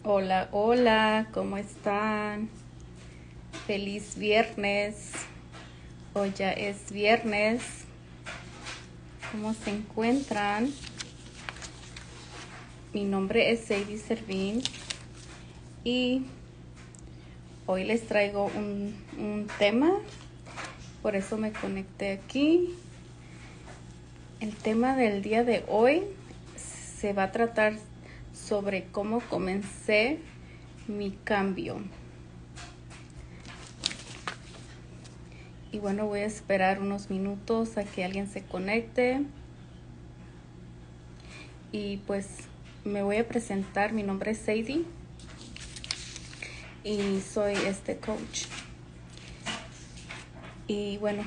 Hola, hola, ¿cómo están? Feliz viernes. Hoy ya es viernes. ¿Cómo se encuentran? Mi nombre es Sadie Servín y hoy les traigo un tema, por eso me conecté aquí. El tema del día de hoy se va a tratar sobre cómo comencé mi cambio. Y bueno, voy a esperar unos minutos a que alguien se conecte. Y pues me voy a presentar. Mi nombre es Sadie y soy coach. Y bueno,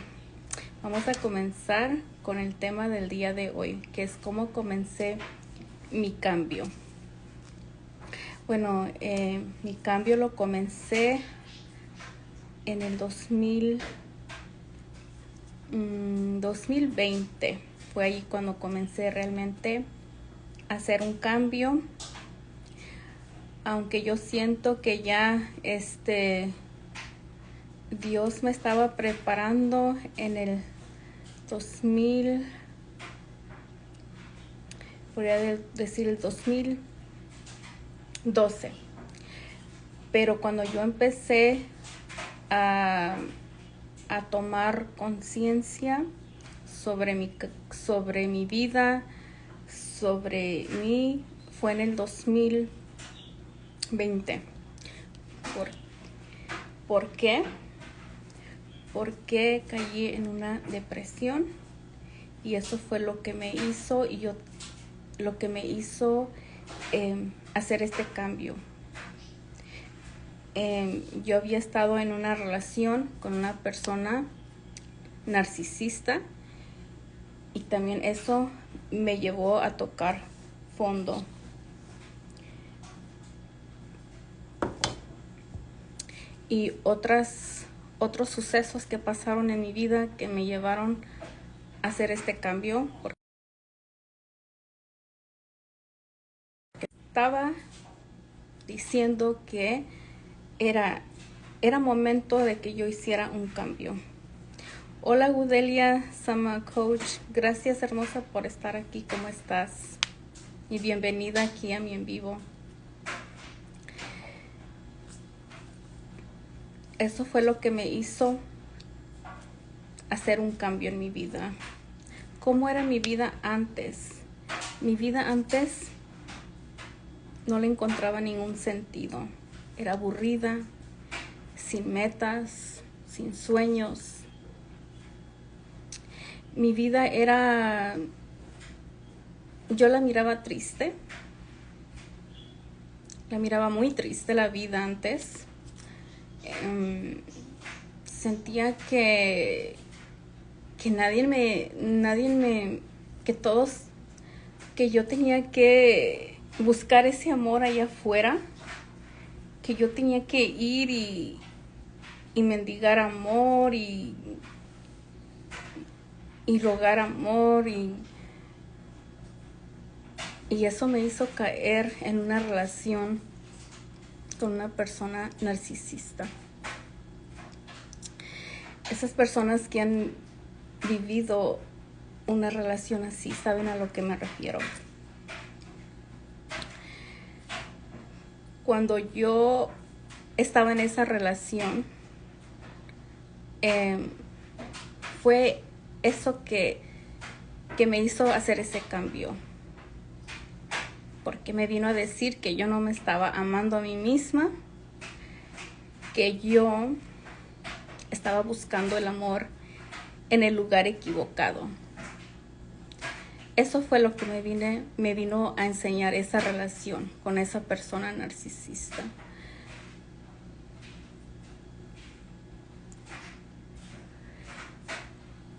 vamos a comenzar con el tema del día de hoy, que es cómo comencé mi cambio. Bueno, mi cambio lo comencé en el 2020. Fue ahí cuando comencé realmente a hacer un cambio. Aunque yo siento que ya Dios me estaba preparando en el 2000, podría decir el 2012. Pero cuando yo empecé a tomar conciencia sobre mi vida, sobre mí, fue en el 2020. ¿Por qué? Porque caí en una depresión y eso fue lo que me hizo hacer este cambio. Yo había estado en una relación con una persona narcisista y también eso me llevó a tocar fondo. Y otros sucesos que pasaron en mi vida que me llevaron a hacer este cambio, porque estaba diciendo que era momento de que yo hiciera un cambio. Hola Gudelia Sama Coach, gracias hermosa por estar aquí. ¿Cómo estás? Y bienvenida aquí a mi en vivo. Eso fue lo que me hizo hacer un cambio en mi vida. ¿Cómo era mi vida antes? Mi vida antes no le encontraba ningún sentido. Era aburrida, sin metas, sin sueños. Mi vida yo la miraba triste. La miraba muy triste la vida antes. Sentía que que yo tenía que buscar ese amor allá afuera, que yo tenía que ir y mendigar amor y rogar amor y eso me hizo caer en una relación con una persona narcisista. Esas personas que han vivido una relación así saben a lo que me refiero. Cuando yo estaba en esa relación, fue eso que me hizo hacer ese cambio, porque me vino a decir que yo no me estaba amando a mí misma, que yo estaba buscando el amor en el lugar equivocado. Eso fue lo que me vino a enseñar esa relación con esa persona narcisista.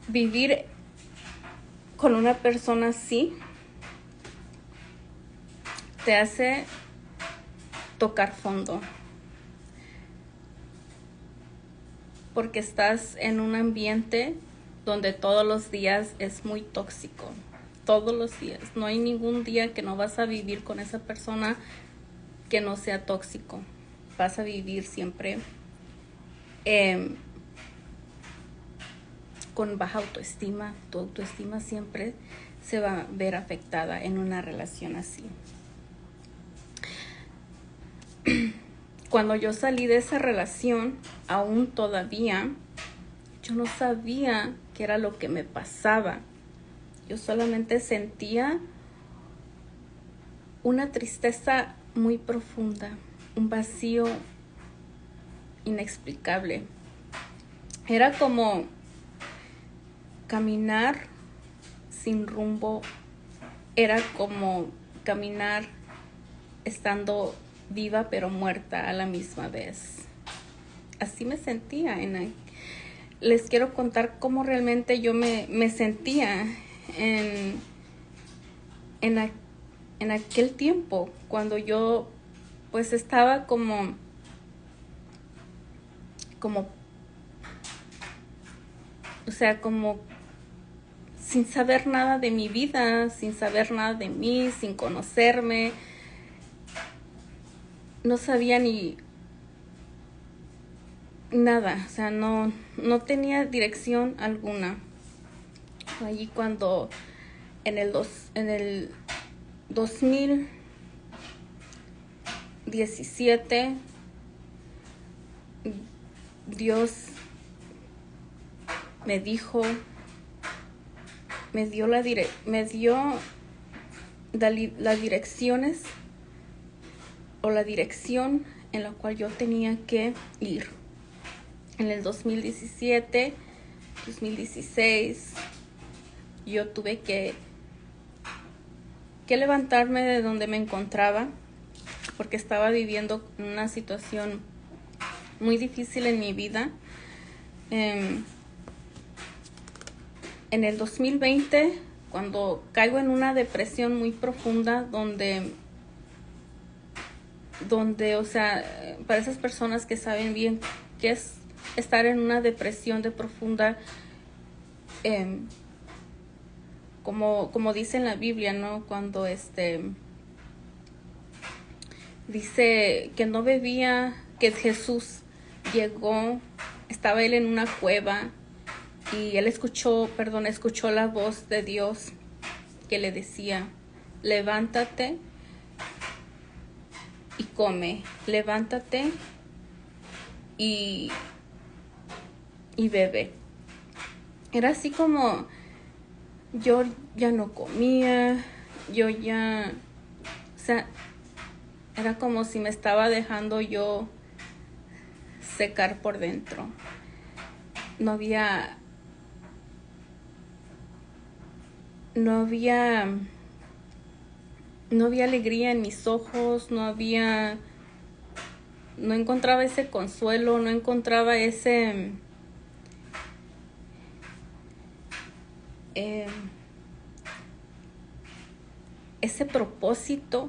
Vivir con una persona así te hace tocar fondo, porque estás en un ambiente donde todos los días es muy tóxico. Todos los días. No hay ningún día que no vas a vivir con esa persona que no sea tóxico. Vas a vivir siempre con baja autoestima. Tu autoestima siempre se va a ver afectada en una relación así. Cuando yo salí de esa relación, aún todavía, yo no sabía qué era lo que me pasaba. Yo solamente sentía una tristeza muy profunda, un vacío inexplicable. Era como caminar sin rumbo, era como caminar estando viva pero muerta a la misma vez. Así me sentía. Les quiero contar cómo realmente yo me sentía en aquel tiempo, cuando yo pues estaba como o sea, como sin saber nada de mi vida, sin saber nada de mí, sin conocerme. No sabía ni nada, o sea, no tenía dirección alguna. Allí cuando en el 2017 Dios me dijo, me dio las direcciones o la dirección en la cual yo tenía que ir. En el 2017, 2016, yo tuve que levantarme de donde me encontraba, porque estaba viviendo una situación muy difícil en mi vida. En el 2020, cuando caigo en una depresión muy profunda, donde, o sea, para esas personas que saben bien qué es estar en una depresión de profunda, como dice en la Biblia, ¿no? Cuando dice que no bebía, que Jesús llegó, estaba él en una cueva y él escuchó la voz de Dios que le decía: levántate y come, levántate y bebe. Era así como yo ya no comía, o sea, era como si me estaba dejando yo secar por dentro. No había alegría en mis ojos, no encontraba ese consuelo, no encontraba ese propósito.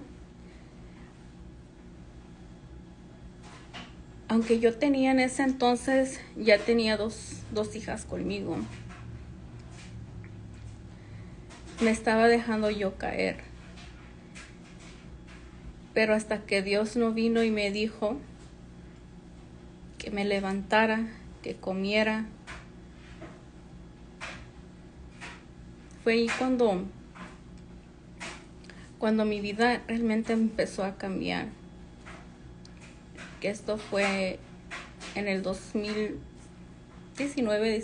Aunque yo tenía en ese entonces, ya tenía dos hijas conmigo, me estaba dejando yo caer. Pero hasta que Dios no vino y me dijo que me levantara, que comiera, fue ahí cuando mi vida realmente empezó a cambiar. Que esto fue en el 2019,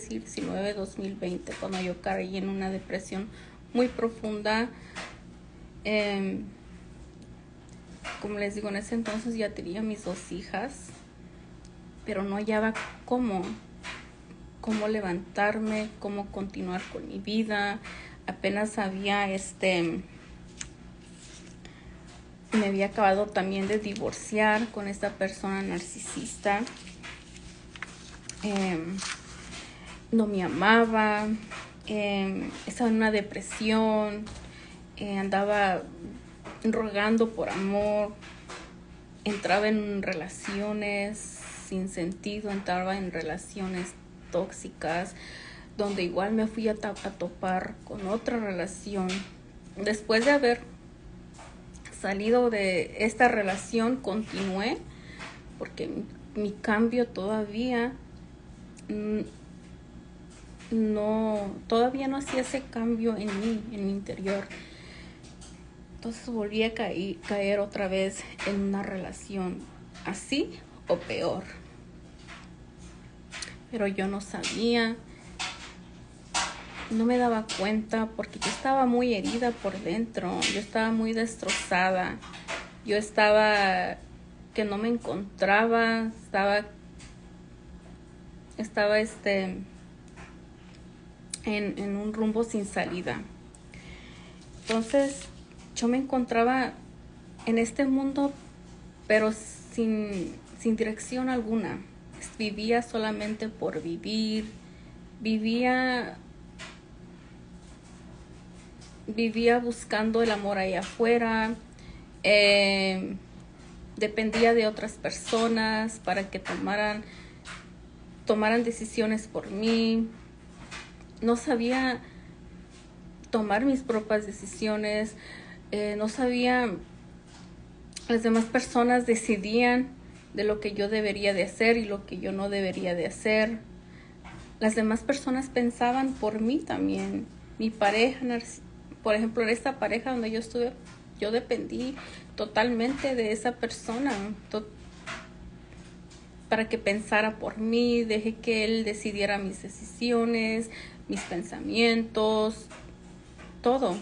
cuando yo caí en una depresión muy profunda. Como les digo, en ese entonces ya tenía mis 2 hijas, pero no hallaba cómo levantarme, cómo continuar con mi vida. Apenas me había acabado también de divorciar con esta persona narcisista. No me amaba, estaba en una depresión, andaba rogando por amor, entraba en relaciones sin sentido, entraba en relaciones tóxicas, donde igual me fui a topar con otra relación. Después de haber salido de esta relación, continué, porque mi cambio todavía todavía no hacía ese cambio en mí, en mi interior. Entonces volví a caer otra vez en una relación así o peor. Pero yo no sabía, no me daba cuenta, porque yo estaba muy herida por dentro, yo estaba muy destrozada, yo estaba que no me encontraba, estaba en un rumbo sin salida. Entonces yo me encontraba en este mundo, pero sin dirección alguna. Vivía solamente por vivir, vivía buscando el amor allá afuera, dependía de otras personas para que tomaran decisiones por mí. No sabía tomar mis propias decisiones, no sabía, las demás personas decidían de lo que yo debería de hacer y lo que yo no debería de hacer. Las demás personas pensaban por mí también. Mi pareja, por ejemplo, en esta pareja donde yo estuve, yo dependí totalmente de esa persona para que pensara por mí. Dejé que él decidiera mis decisiones, mis pensamientos, todo.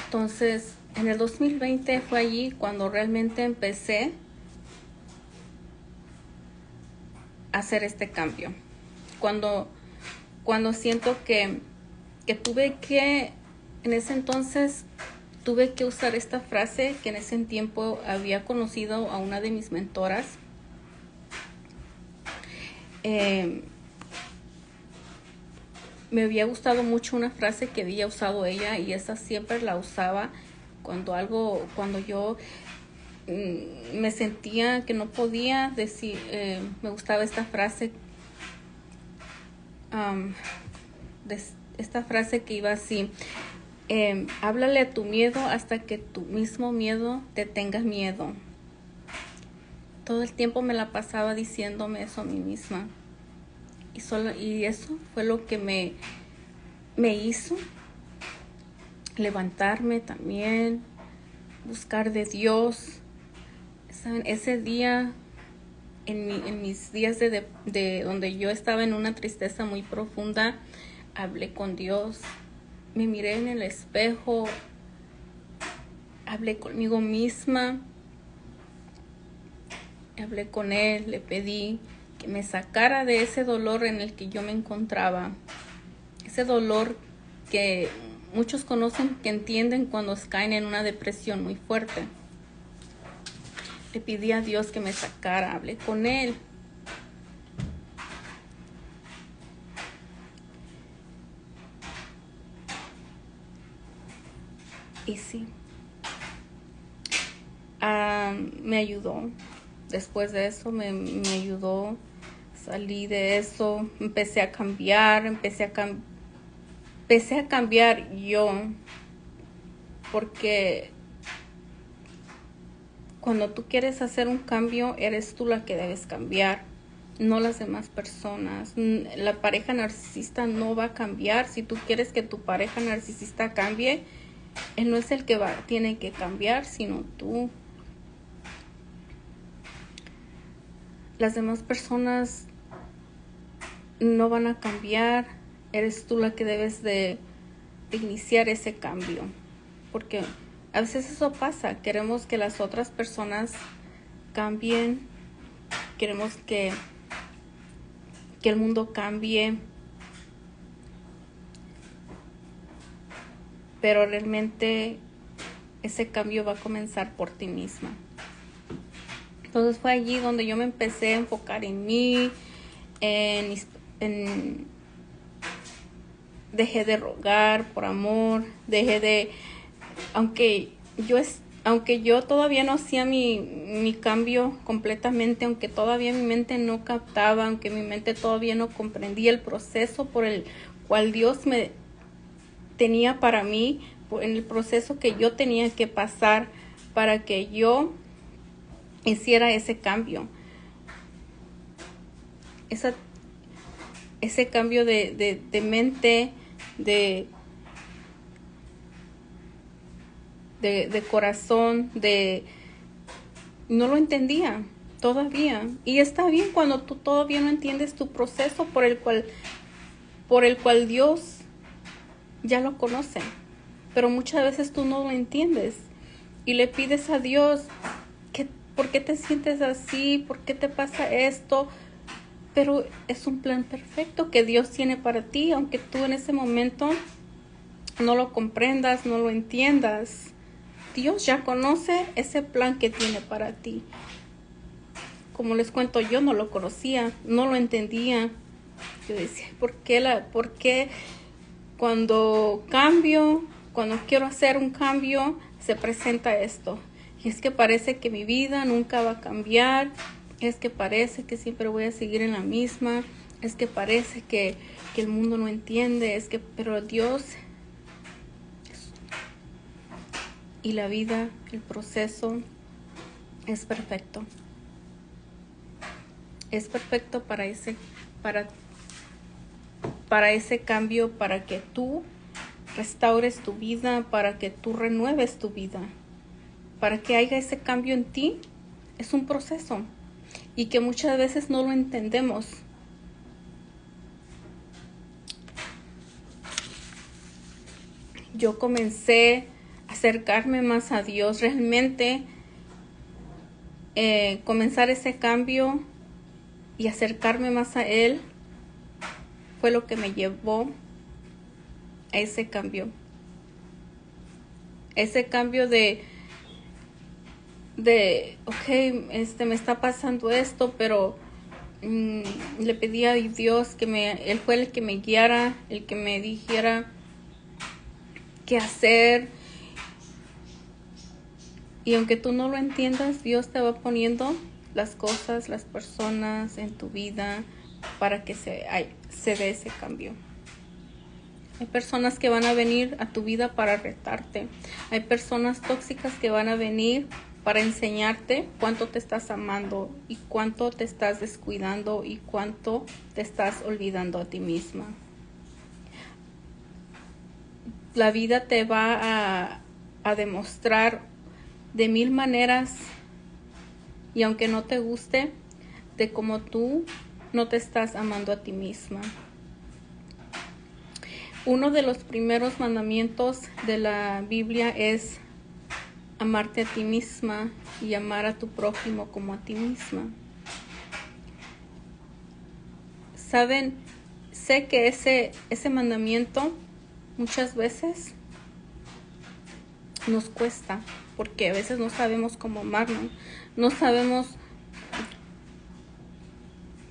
Entonces, en el 2020 fue allí cuando realmente empecé a hacer este cambio. Cuando siento que tuve que, en ese entonces, tuve que usar esta frase que en ese tiempo había conocido a una de mis mentoras. Me había gustado mucho una frase que había usado ella, y esa siempre la usaba cuando yo me sentía que no podía decir. Me gustaba esta frase, esta frase que iba así: háblale a tu miedo hasta que tu mismo miedo te tenga miedo. Todo el tiempo me la pasaba diciéndome eso a mí misma. Y eso fue lo que me hizo levantarme también, buscar de Dios. ¿Saben? Ese día, en mis días de donde yo estaba en una tristeza muy profunda, hablé con Dios, me miré en el espejo, hablé conmigo misma, hablé con Él, le pedí que me sacara de ese dolor en el que yo me encontraba, ese dolor que muchos conocen, que entienden cuando caen en una depresión muy fuerte. Le pedí a Dios que me sacara, hablé con Él. Y sí, me ayudó. Después de eso me ayudó. Salí de eso, empecé a cambiar, empecé a cambiar yo, porque cuando tú quieres hacer un cambio, eres tú la que debes cambiar, no las demás personas. La pareja narcisista no va a cambiar. Si tú quieres que tu pareja narcisista cambie, él no es el que tiene que cambiar, sino tú. Las demás personas no van a cambiar. Eres tú la que debes de iniciar ese cambio, porque a veces eso pasa. Queremos que las otras personas cambien, queremos que el mundo cambie, pero realmente ese cambio va a comenzar por ti misma. Entonces fue allí donde yo me empecé a enfocar en mí, dejé de rogar por amor, aunque yo aunque yo todavía no hacía mi cambio completamente, aunque todavía mi mente no captaba, aunque mi mente todavía no comprendía el proceso por el cual Dios me tenía para mí, en el proceso que yo tenía que pasar para que yo hiciera ese cambio. Ese cambio de mente, de corazón, no lo entendía todavía. Y está bien cuando tú todavía no entiendes tu proceso por el cual Dios ya lo conoce. Pero muchas veces tú no lo entiendes y le pides a Dios, ¿por qué te sientes así? ¿Por qué te pasa esto? Pero es un plan perfecto que Dios tiene para ti, aunque tú en ese momento no lo comprendas, no lo entiendas. Dios ya conoce ese plan que tiene para ti. Como les cuento, yo no lo conocía, no lo entendía. Yo decía, ¿por qué cuando quiero hacer un cambio, se presenta esto? Y es que parece que mi vida nunca va a cambiar, es que parece que siempre voy a seguir en la misma, es que parece que el mundo no entiende, pero Dios y la vida, el proceso es perfecto. Es perfecto para ese cambio, para que tú restaures tu vida, para que tú renueves tu vida, para que haya ese cambio en ti. Es un proceso y que muchas veces no lo entendemos. Yo comencé a acercarme más a Dios, realmente comenzar ese cambio y acercarme más a Él fue lo que me llevó a ese cambio. Ese cambio de me está pasando esto, pero le pedí a Dios Él fue el que me guiara, el que me dijera qué hacer. Y aunque tú no lo entiendas, Dios te va poniendo las cosas, las personas en tu vida para que se dé ese cambio. Hay personas que van a venir a tu vida para retarte. Hay personas tóxicas que van a venir para enseñarte cuánto te estás amando y cuánto te estás descuidando y cuánto te estás olvidando a ti misma. La vida te va a demostrar de 1000 maneras, y aunque no te guste, de cómo tú no te estás amando a ti misma. Uno de los primeros mandamientos de la Biblia es amarte a ti misma y amar a tu prójimo como a ti misma. Saben, sé que ese mandamiento muchas veces nos cuesta, porque a veces no sabemos cómo amarnos, no sabemos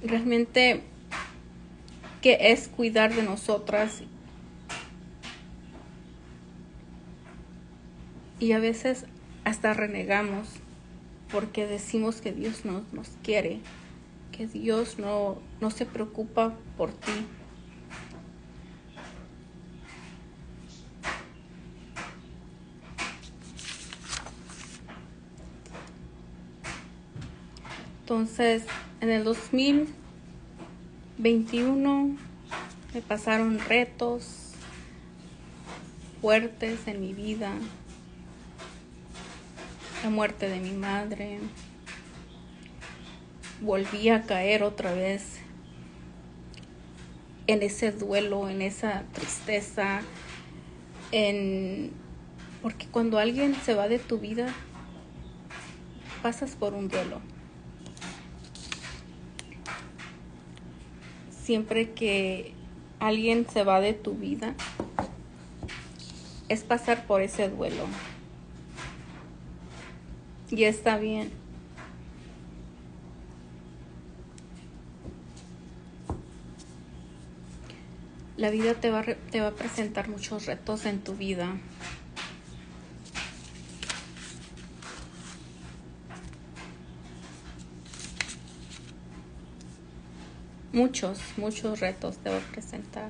realmente qué es cuidar de nosotras. Y a veces hasta renegamos porque decimos que Dios no nos quiere, que Dios no se preocupa por ti. Entonces, en el 2021 me pasaron retos fuertes en mi vida. La muerte de mi madre. Volví a caer otra vez en ese duelo, en esa tristeza, porque cuando alguien se va de tu vida, pasas por un duelo. Siempre que alguien se va de tu vida, es pasar por ese duelo. Y está bien. La vida te va a presentar muchos retos en tu vida. muchos retos te va a presentar.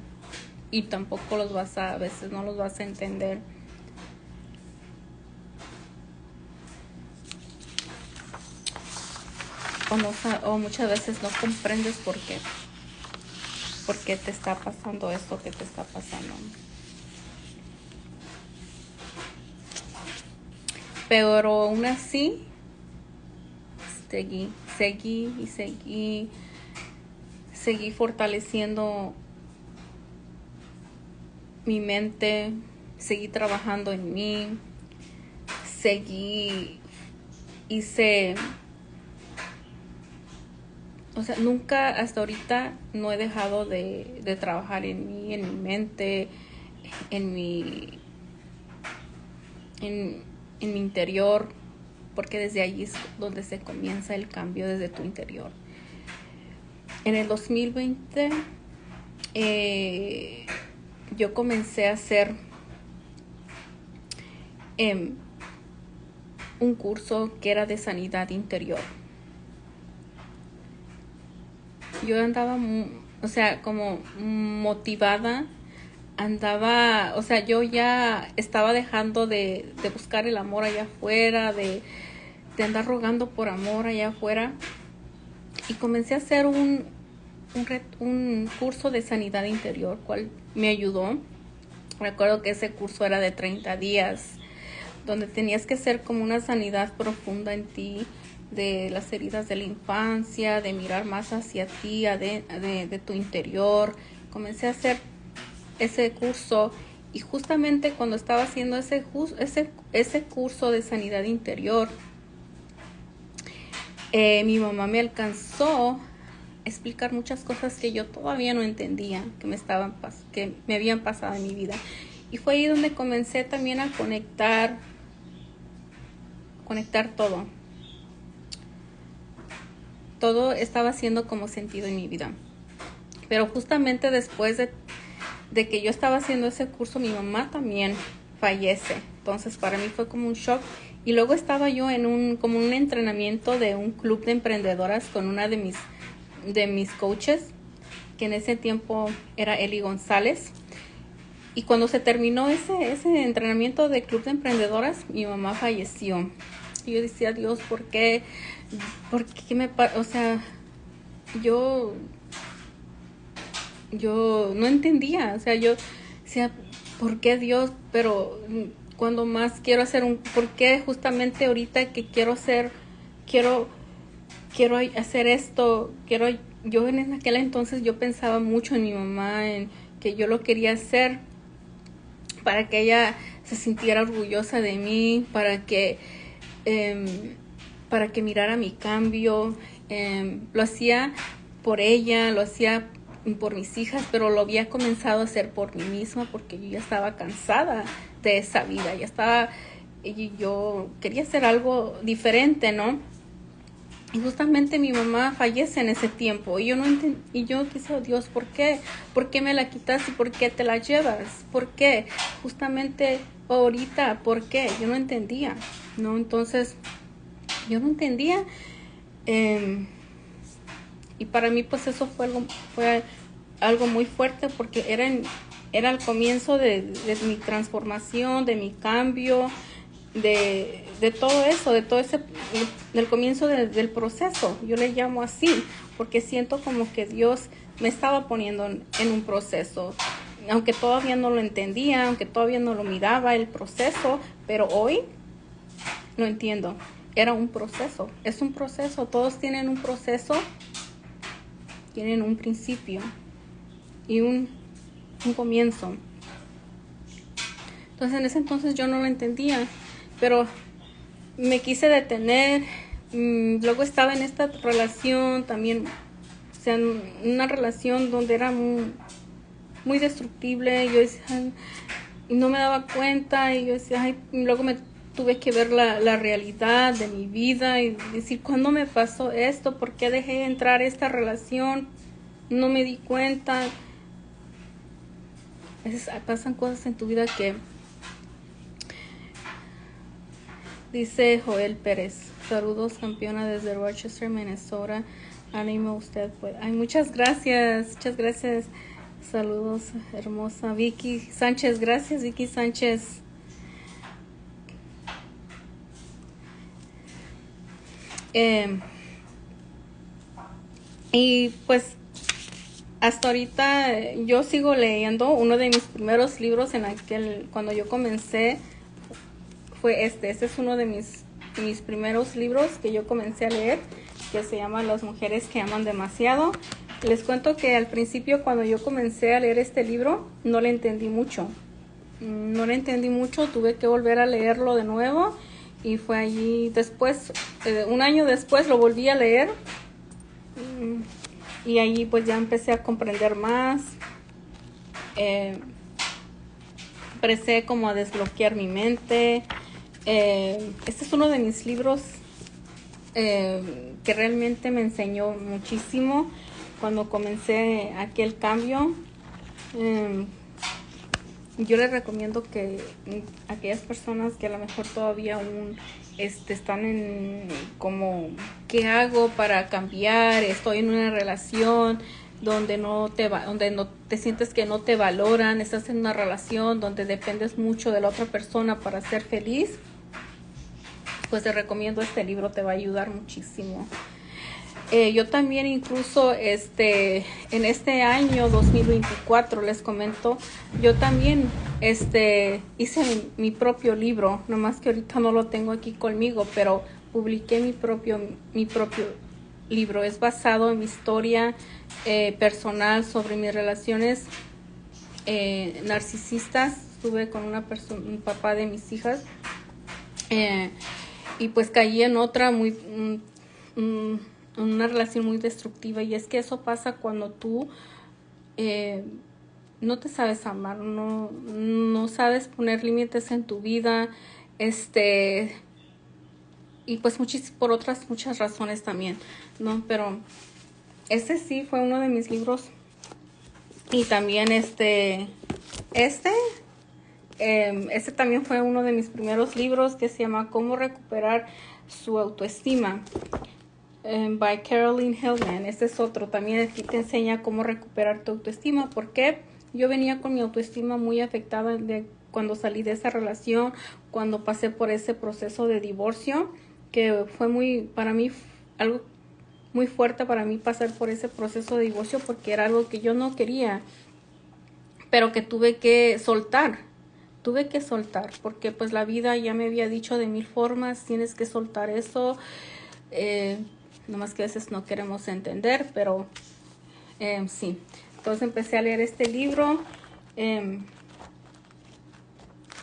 Y tampoco a veces no los vas a entender. O muchas veces no comprendes por qué te está pasando esto que te está pasando. Pero aún así, seguí fortaleciendo mi mente, seguí trabajando en mí, nunca hasta ahorita no he dejado de trabajar en mí, en mi mente, en mi interior, porque desde allí es donde se comienza el cambio, desde tu interior. En el 2020 yo comencé a hacer un curso que era de sanidad interior. Yo andaba, como motivada, yo ya estaba dejando de buscar el amor allá afuera, de andar rogando por amor allá afuera, y comencé a hacer un curso de sanidad interior, cual me ayudó. Recuerdo que ese curso era de 30 días, donde tenías que hacer como una sanidad profunda en ti, de las heridas de la infancia, de mirar más hacia ti, de tu interior. Comencé a hacer ese curso, y justamente cuando estaba haciendo ese curso de sanidad interior, mi mamá me alcanzó a explicar muchas cosas que yo todavía no entendía, que me habían pasado en mi vida. Y fue ahí donde comencé también a conectar todo. Todo estaba haciendo como sentido en mi vida. Pero justamente después de que yo estaba haciendo ese curso, mi mamá también fallece. Entonces para mí fue como un shock. Y luego estaba yo en como un entrenamiento de un club de emprendedoras con una de mis coaches, que en ese tiempo era Eli González. Y cuando se terminó ese entrenamiento de club de emprendedoras, mi mamá falleció. Y yo decía, Dios, ¿por qué me pasa? O sea, yo no entendía. O sea, yo decía, ¿por qué Dios? Pero cuando más quiero hacer ¿por qué justamente ahorita que quiero hacer esto? Yo en aquel entonces yo pensaba mucho en mi mamá, en que yo lo quería hacer para que ella se sintiera orgullosa de mí, para que mirara mi cambio. Lo hacía por ella, lo hacía por mis hijas, pero lo había comenzado a hacer por mí misma, porque yo ya estaba cansada de esa vida, y yo quería hacer algo diferente, ¿no? Y justamente mi mamá fallece en ese tiempo, y yo no entendí, y yo quise, Dios, ¿por qué? ¿Por qué me la quitas y por qué te la llevas? ¿Por qué? Justamente ahorita, ¿por qué? Yo no entendía, ¿no? Entonces, yo no entendía, y para mí pues eso fue algo muy fuerte, porque era el comienzo de mi transformación, de mi cambio, de todo eso, del comienzo del proceso. Yo le llamo así, porque siento como que Dios me estaba poniendo en un proceso, aunque todavía no lo entendía, aunque todavía no lo miraba el proceso, pero hoy lo entiendo. Era un proceso, es un proceso, todos tienen un proceso, tienen un principio y un comienzo. Entonces en ese entonces yo no lo entendía, pero me quise detener. Luego estaba en esta relación también, o sea, una relación donde era muy destructible. Yo decía, y no me daba cuenta, y yo decía, luego me tuve que ver la realidad de mi vida y decir, ¿cuándo me pasó esto? ¿Por qué dejé entrar esta relación? No me di cuenta. A veces pasan cosas en tu vida que... Dice Joel Pérez, saludos campeona desde Rochester, Minnesota. Ánimo usted, pues. Ay, muchas gracias, muchas gracias. Saludos, hermosa Vicky Sánchez. Gracias, Vicky Sánchez. Y pues hasta ahorita yo sigo leyendo. Uno de mis primeros libros cuando yo comencé fue este. Este es uno de mis primeros libros que yo comencé a leer, que se llama Las mujeres que aman demasiado. Les cuento que al principio, cuando yo comencé a leer este libro, no le entendí mucho. Tuve que volver a leerlo de nuevo, y fue allí después, un año después lo volví a leer, y allí pues ya empecé a comprender más. Empecé como a desbloquear mi mente. Este es uno de mis libros que realmente me enseñó muchísimo cuando comencé aquel cambio. Yo les recomiendo que aquellas personas que a lo mejor todavía aún están en como, ¿qué hago para cambiar? Estoy en una relación donde no te sientes que no te valoran, estás en una relación donde dependes mucho de la otra persona para ser feliz. Pues te recomiendo este libro, te va a ayudar muchísimo. Yo también incluso en este año 2024, les comento, yo también hice mi propio libro, nomás que ahorita no lo tengo aquí conmigo, pero publiqué mi propio libro. Es basado en mi historia personal sobre mis relaciones narcisistas. Estuve con un papá de mis hijas, y pues caí en otra una relación muy destructiva. Y es que eso pasa cuando tú no te sabes amar, no sabes poner límites en tu vida, y pues por otras muchas razones también, ¿no? Pero sí fue uno de mis libros. Y también este también fue uno de mis primeros libros, que se llama Cómo recuperar su autoestima, by Carolyn Hillman. Este es otro, también aquí te enseña cómo recuperar tu autoestima, porque yo venía con mi autoestima muy afectada cuando salí de esa relación, cuando pasé por ese proceso de divorcio, que fue para mí algo muy fuerte para mí pasar por ese proceso de divorcio, porque era algo que yo no quería, pero que tuve que soltar, porque pues la vida ya me había dicho de mil formas, tienes que soltar eso. Nomás que a veces no queremos entender, pero sí. Entonces empecé a leer este libro.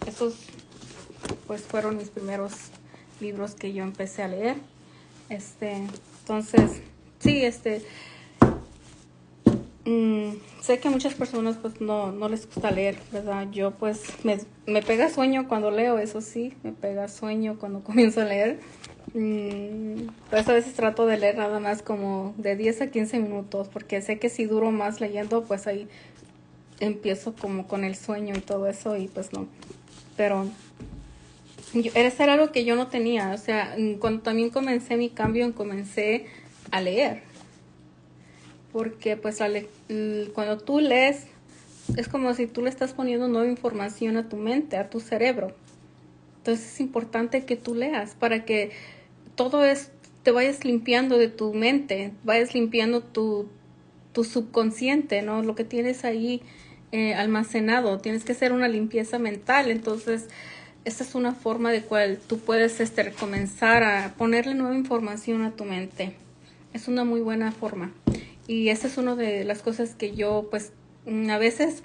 Esos pues fueron mis primeros libros que yo empecé a leer. Entonces, sí, sé que a muchas personas pues no les gusta leer, ¿verdad? Yo pues me pega sueño cuando leo, eso sí, me pega sueño cuando comienzo a leer. Pues a veces trato de leer nada más como de 10 a 15 minutos, porque sé que si duro más leyendo, pues ahí empiezo como con el sueño y todo eso, y pues no. Pero eso era algo que yo no tenía. O sea, cuando también comencé mi cambio, comencé a leer, porque pues cuando tú lees, es como si tú le estás poniendo nueva información a tu mente, a tu cerebro. Entonces es importante que tú leas para que te vayas limpiando de tu mente, vayas limpiando tu subconsciente, ¿no? Lo que tienes ahí almacenado. Tienes que hacer una limpieza mental. Entonces, esta es una forma de cual tú puedes comenzar a ponerle nueva información a tu mente. Es una muy buena forma. Y esa es una de las cosas que yo, pues, a veces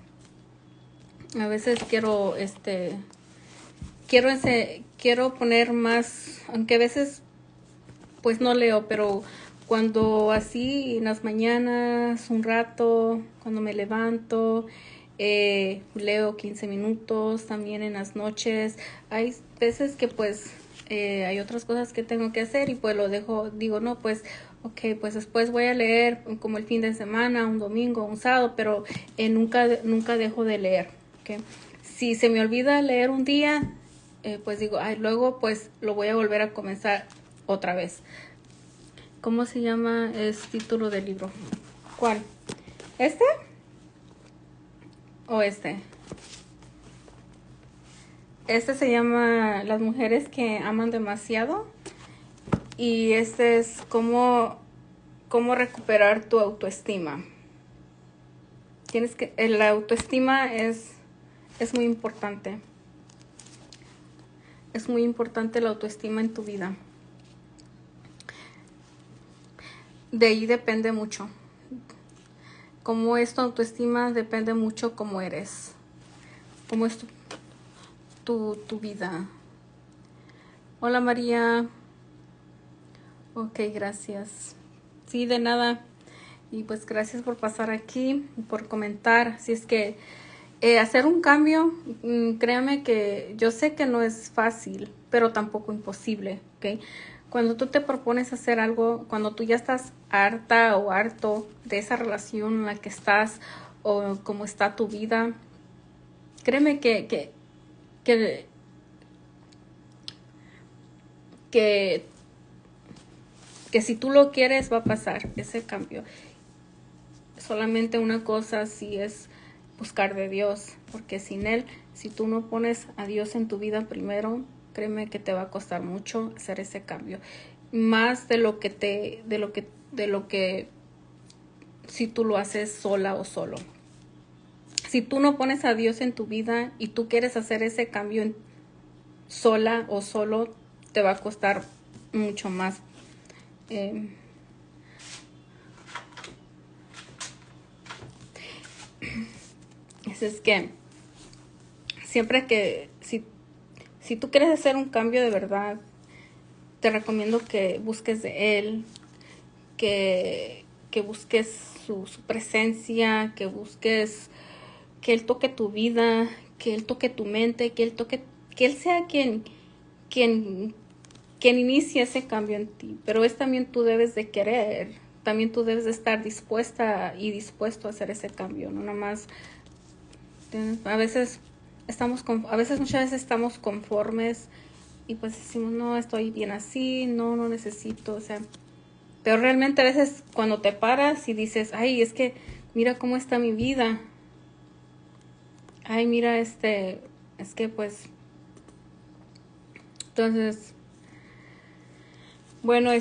quiero poner más, aunque a veces pues no leo, pero cuando así en las mañanas un rato, cuando me levanto, leo 15 minutos. También en las noches hay veces que pues hay otras cosas que tengo que hacer, y pues lo dejo, digo no, pues ok, pues después voy a leer como el fin de semana, un domingo, un sábado, pero nunca dejo de leer, ¿okay? Si se me olvida leer un día, pues digo, luego pues lo voy a volver a comenzar otra vez. ¿Cómo se llama? Es título del libro. ¿Cuál? ¿Este? ¿O este? Este se llama Las mujeres que aman demasiado. Y este es cómo recuperar tu autoestima. La autoestima es muy importante. Es muy importante la autoestima en tu vida. De ahí depende mucho. Cómo es tu autoestima depende mucho cómo eres. Cómo es tu vida. Hola María. Ok, gracias. Sí, de nada. Y pues gracias por pasar aquí, por comentar. Si es que hacer un cambio, créame que yo sé que no es fácil, pero tampoco imposible, ¿ok? Cuando tú te propones hacer algo, cuando tú ya estás harta o harto de esa relación en la que estás o cómo está tu vida, créeme que si tú lo quieres va a pasar ese cambio. Solamente una cosa sí es buscar de Dios, porque sin Él, si tú no pones a Dios en tu vida primero, créeme que te va a costar mucho hacer ese cambio. Más de lo que si tú lo haces sola o solo. Si tú no pones a Dios en tu vida y tú quieres hacer ese cambio sola o solo, te va a costar mucho más. Es que siempre que si tú quieres hacer un cambio de verdad, te recomiendo que busques de Él, que busques su presencia, que busques que Él toque tu vida, que Él toque tu mente, que Él sea quien inicie ese cambio en ti. Pero es también tú debes de querer, también tú debes de estar dispuesta y dispuesto a hacer ese cambio, no nada más. Muchas veces estamos conformes y pues decimos, no, estoy bien así, no necesito, o sea, pero realmente a veces cuando te paras y dices, ay, es que mira cómo está mi vida, ay, mira es que pues, entonces, bueno,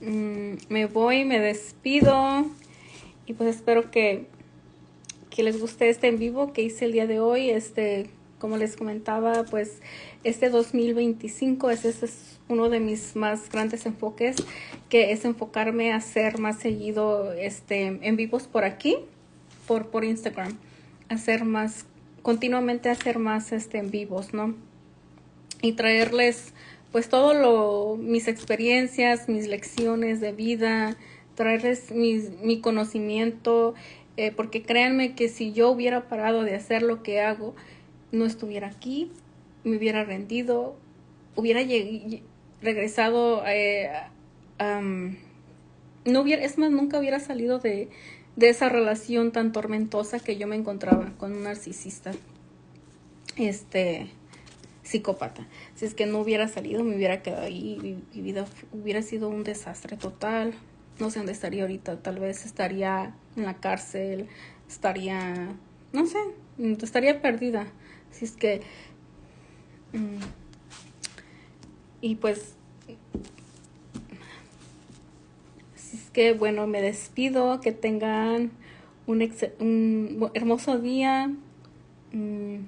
me voy, me despido y pues espero que les guste este en vivo que hice el día de hoy. Como les comentaba, pues 2025 ese es uno de mis más grandes enfoques, que es enfocarme a hacer más seguido en vivos por aquí, por Instagram, continuamente hacer más en vivos, ¿no? Y traerles pues mis experiencias, mis lecciones de vida, traerles mi conocimiento, porque créanme que si yo hubiera parado de hacer lo que hago, no estuviera aquí, me hubiera rendido, hubiera regresado, nunca hubiera salido de esa relación tan tormentosa que yo me encontraba con un narcisista, psicópata. Si es que no hubiera salido, me hubiera quedado ahí, mi vida hubiera sido un desastre total. No sé dónde estaría ahorita, tal vez estaría en la cárcel, no sé, estaría perdida. Si es que y pues así es que bueno, me despido, que tengan un hermoso día. Y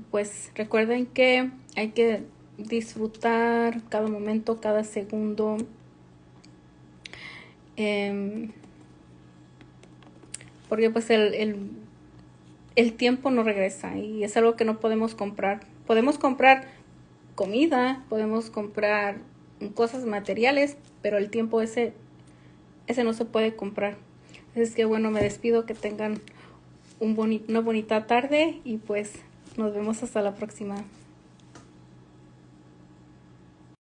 pues recuerden que hay que disfrutar cada momento, cada segundo. Porque pues el tiempo no regresa y es algo que no podemos comprar. Podemos comprar comida, podemos comprar cosas materiales, pero el tiempo ese no se puede comprar. Es que bueno, me despido, que tengan una bonita tarde y pues nos vemos hasta la próxima.